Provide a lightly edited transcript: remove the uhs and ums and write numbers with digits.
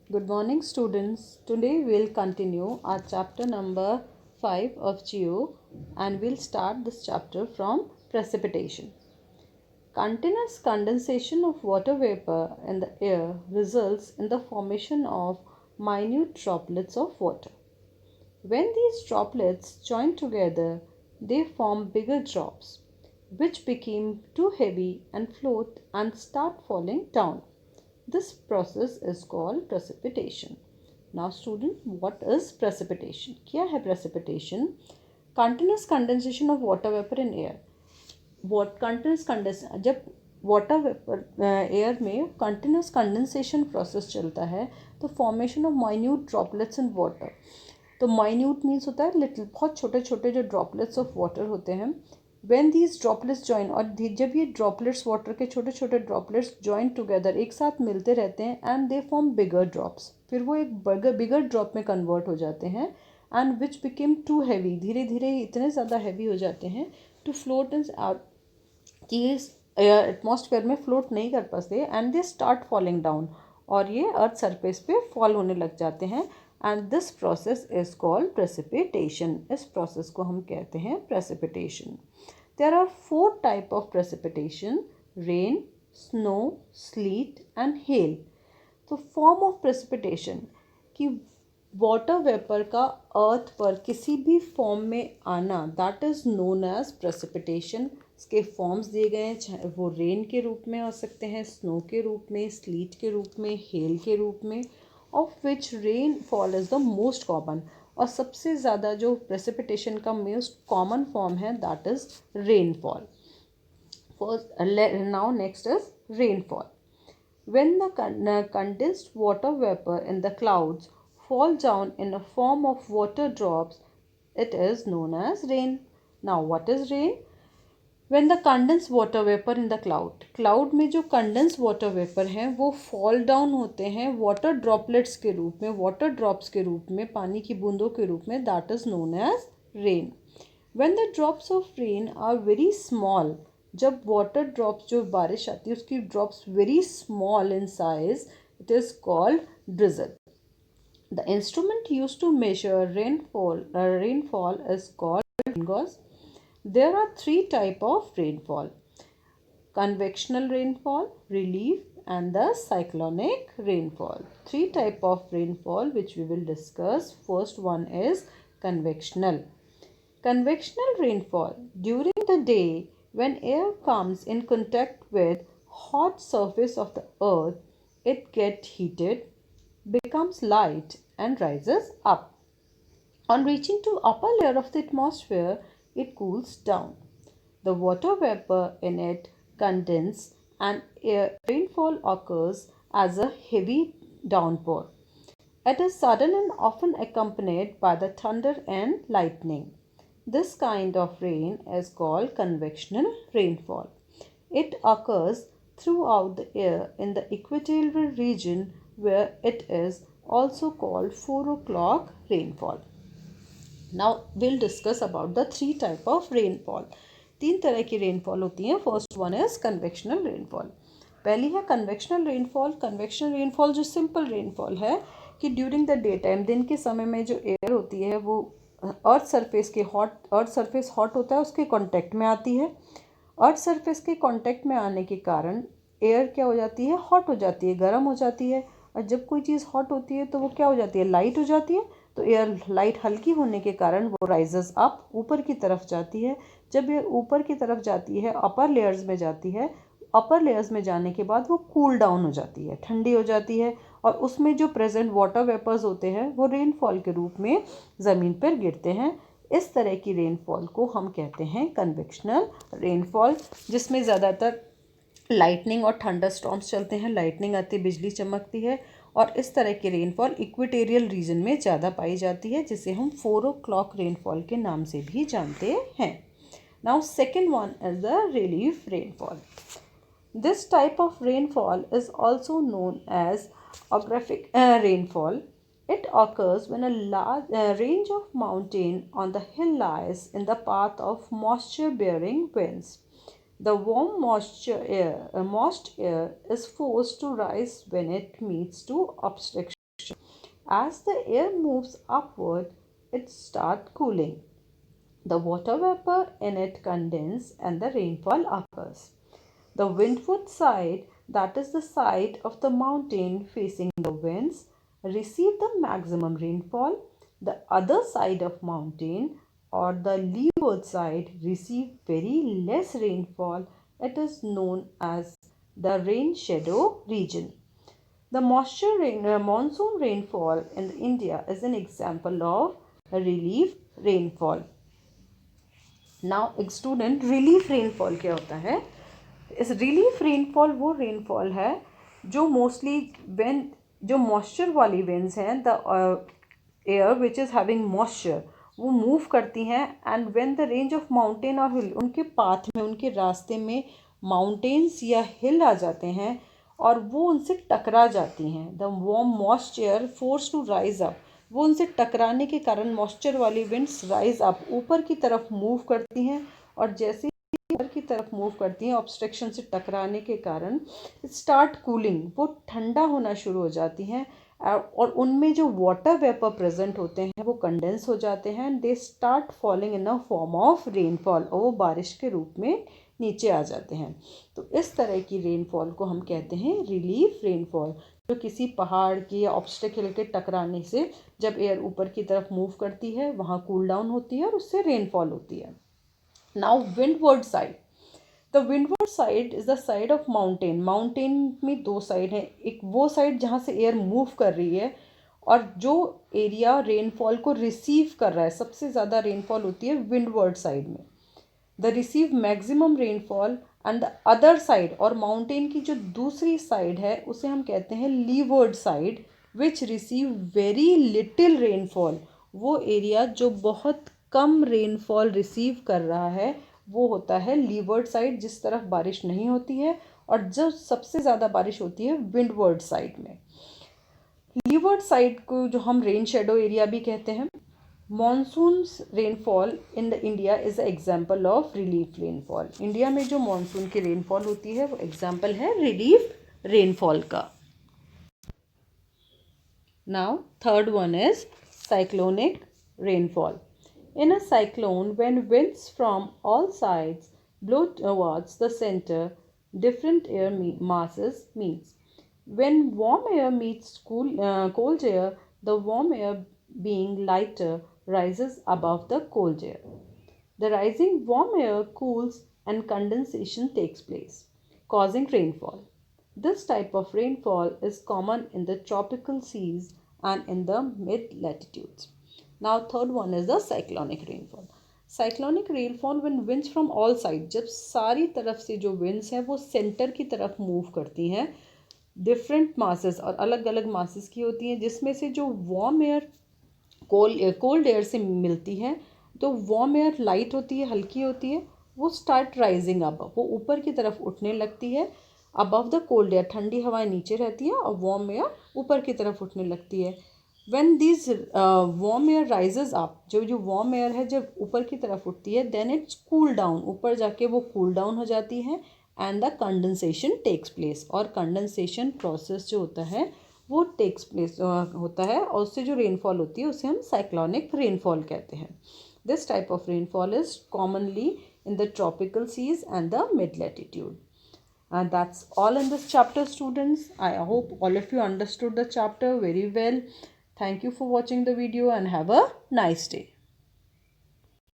Good morning, students. Today we'll continue our chapter number 5 of Geo and we'll start this chapter from precipitation. Continuous condensation of water vapor in the air results in the formation of minute droplets of water. When these droplets join together, they form bigger drops, which become too heavy and float and start falling down. This process is called precipitation. Now student, what is precipitation? क्या है precipitation? Continuous condensation of water vapor in air. What continuous condensation, जब water vapour air में continuous condensation process चलता है तो formation of minute droplets in water. तो minute means होता है लिटिल, बहुत छोटे छोटे जो ड्रॉपलेट्स ऑफ वाटर होते हैं. वेन दीज ड्रॉपलेट्स जॉइन, और जब ये ड्रॉपलेट्स वाटर के छोटे छोटे ड्रॉपलेट्स जॉइन टुगेदर एक साथ मिलते रहते हैं and they form bigger drops, फिर वो एक बिगर ड्रॉप में कन्वर्ट हो जाते हैं and which became too heavy, धीरे धीरे इतने ज़्यादा हैवी हो जाते हैं टू फ्लोट इन कि एटमॉस्फेयर में फ्लोट नहीं कर पाते and they start falling down, और ये अर्थ सरफेस पे फॉल होने लग जाते हैं. And this process is called precipitation. इस प्रोसेस को हम कहते हैं precipitation. There are 4 type of precipitation: rain, snow, sleet and hail. तो फॉर्म ऑफ प्रेसिपिटेशन कि वाटर वेपर का अर्थ पर किसी भी फॉर्म में आना, that is known as precipitation. इसके फॉर्म्स दिए गए हैं, चाहे वो रेन के रूप में आ सकते हैं, स्नो के रूप में, स्लीट के रूप में, हेल के रूप में, of which rain fall is the most common. और सबसे ज़्यादा जो प्रेसिपिटेशन का मोस्ट कॉमन फॉर्म है that is rainfall. Now next is rainfall. When the condensed water vapor in the clouds fall down in a form of water drops, it is known as rain. Now, what is rain? When the condensed water vapor in the cloud में जो condensed water vapor है वो fall down होते हैं water droplets के रूप में, water drops के रूप में, पानी की बूंदों के रूप में, that is known as rain. When the drops of rain are very small, जब वाटर ड्रॉप्स, जो बारिश आती है उसकी drops very small in size, it is called drizzle. The instrument use to measure rainfall is called rain gauge. There are 3 type of rainfall: convectional rainfall, relief and the cyclonic rainfall. 3 type of rainfall which we will discuss. First one is convectional. Convectional rainfall during the day, when air comes in contact with hot surface of the earth, it gets heated, becomes light and rises up. On reaching to upper layer of the atmosphere, it cools down. The water vapor in it condenses and rainfall occurs as a heavy downpour. It is sudden and often accompanied by the thunder and lightning. This kind of rain is called convectional rainfall. It occurs throughout the year in the equatorial region, where it is also called 4 o'clock rainfall. Now we'll discuss about the 3 type of rainfall. 3 तरह की rainfall होती हैं. First one is convectional rainfall. पहली है convectional rainfall. Convectional rainfall जो simple rainfall है कि during the day time, दिन के समय में जो एयर होती है वो अर्थ सरफेस हॉट होता है, उसके कांटेक्ट में आती है. अर्थ सरफेस के कांटेक्ट में आने के कारण एयर क्या हो जाती है, हॉट हो जाती है, गर्म हो जाती है. और जब कोई चीज़ हॉट होती है तो वो क्या हो जाती है, लाइट हो जाती है. तो एयर लाइट हल्की होने के कारण वो राइजेस अप, ऊपर की तरफ जाती है. जब ये ऊपर की तरफ जाती है, अपर लेयर्स में जाती है, अपर लेयर्स में जाने के बाद वो कूल डाउन हो जाती है, ठंडी हो जाती है, और उसमें जो प्रेजेंट वाटर वेपर्स होते हैं वो रेनफॉल के रूप में ज़मीन पर गिरते हैं. इस तरह की रेनफॉल को हम कहते हैं कन्वेक्शनल रेनफॉल, जिसमें ज़्यादातर लाइटनिंग और थंडर स्टॉर्म्स चलते हैं, लाइटनिंग आती है, बिजली चमकती है. और इस तरह की रेनफॉल इक्वेटोरियल रीजन में ज़्यादा पाई जाती है, जिसे हम 4 o'clock रेनफॉल के नाम से भी जानते हैं. Now second one is the relief rainfall. This type of rainfall is also known as orographic rainfall. It occurs when a large range of mountain on the hill lies in the path of moisture-bearing winds. The warm moist air is forced to rise when it meets to obstruction As the air moves upward, it starts cooling. The water vapor in it condenses and the rainfall occurs. The windward side, that is the side of the mountain facing the winds, receive the maximum rainfall. The other side of mountain or the leeward side receive very less rainfall. It is known as the rain shadow region. The monsoon rainfall in India is an example of a relief rainfall. Now एक student relief rainfall क्या होता है? इस relief rainfall वो rainfall है जो mostly when जो moisture वाली विंड्स हैं, the air which is having moisture, वो मूव करती हैं and when the range of mountain और हिल, उनके पाथ में, उनके रास्ते में माउंटेन्स या हिल आ जाते हैं और वो उनसे टकरा जाती हैं. The warm moisture force to rise up, वो उनसे टकराने के कारण मॉइस्चर वाली विंड्स राइज अप, ऊपर की तरफ मूव करती हैं और जैसे ऊपर की तरफ मूव करती हैं ऑब्स्ट्रक्शन से टकराने के कारण स्टार्ट कूलिंग, वो ठंडा होना शुरू हो जाती हैं और उनमें जो वाटर वेपर प्रेजेंट होते हैं वो कंडेंस हो जाते हैं and they start falling in a form of rainfall, और वो बारिश के रूप में नीचे आ जाते हैं. तो इस तरह की रेनफॉल को हम कहते हैं रिलीफ रेनफॉल, जो किसी पहाड़ की या ऑब्स्टेकल के टकराने से जब एयर ऊपर की तरफ मूव करती है वहाँ कूल डाउन होती है और उससे रेनफॉल होती है. Now windward side. The windward side is the side of mountain. Mountain में दो साइड हैं, एक वो साइड जहाँ से एयर मूव कर रही है और जो एरिया रेनफॉल को रिसीव कर रहा है, सबसे ज़्यादा रेनफॉल होती है विंडवर्ड साइड में. The receive maximum rainfall and the other side, और माउंटेन की जो दूसरी साइड है उसे हम कहते हैं levered side, which receive very little rainfall. वो एरिया जो बहुत कम रेनफॉल रिसीव कर रहा है वो होता है लीवर्ड साइड, जिस तरफ बारिश नहीं होती है, और जो सबसे ज़्यादा बारिश होती है विंडवर्ड साइड में. लीवर्ड साइड को जो हम रेन शेडो एरिया भी कहते हैं. Monsoons rainfall in the India is a example of relief rainfall. India में जो मॉनसून की रेनफॉल होती है वो एग्जाम्पल है रिलीफ रेनफॉल का. Now third one is cyclonic rainfall. In a cyclone, when winds from all sides blow towards the center, different air masses meets. When warm air meets cold air, the warm air, being lighter, rises above the cold air. The rising warm air cools and condensation takes place, causing rainfall. This type of rainfall is common in the tropical seas and in the mid-latitudes. Now third one is the cyclonic rainfall. Cyclonic rainfall when winds from all sides, जब सारी तरफ से जो winds हैं वो centre की तरफ move करती हैं, डिफरेंट मासेस और अलग अलग मासेस की होती हैं, जिसमें से जो वार्म एयर कोल्ड एयर से मिलती है, तो वार्म एयर लाइट होती है, हल्की होती है, वो स्टार्ट राइजिंग अप, वो ऊपर की तरफ उठने लगती है. अबव द कोल्ड एयर, ठंडी हवाएं नीचे रहती है और वार्म एयर ऊपर की तरफ उठने लगती है. when these warm air rises up, जो warm air है जब ऊपर की तरफ उठती है, then it's cool down, ऊपर जाके वो cool down हो जाती है and the condensation takes place. और condensation process जो होता है वो takes place होता है और उससे जो rainfall होती है उसे हम cyclonic rainfall कहते हैं. This type of rainfall is commonly in the tropical seas and the mid-latitude. And that's all in this chapter, students. I hope all of you understood the chapter very well. Thank you for watching the video and have a nice day.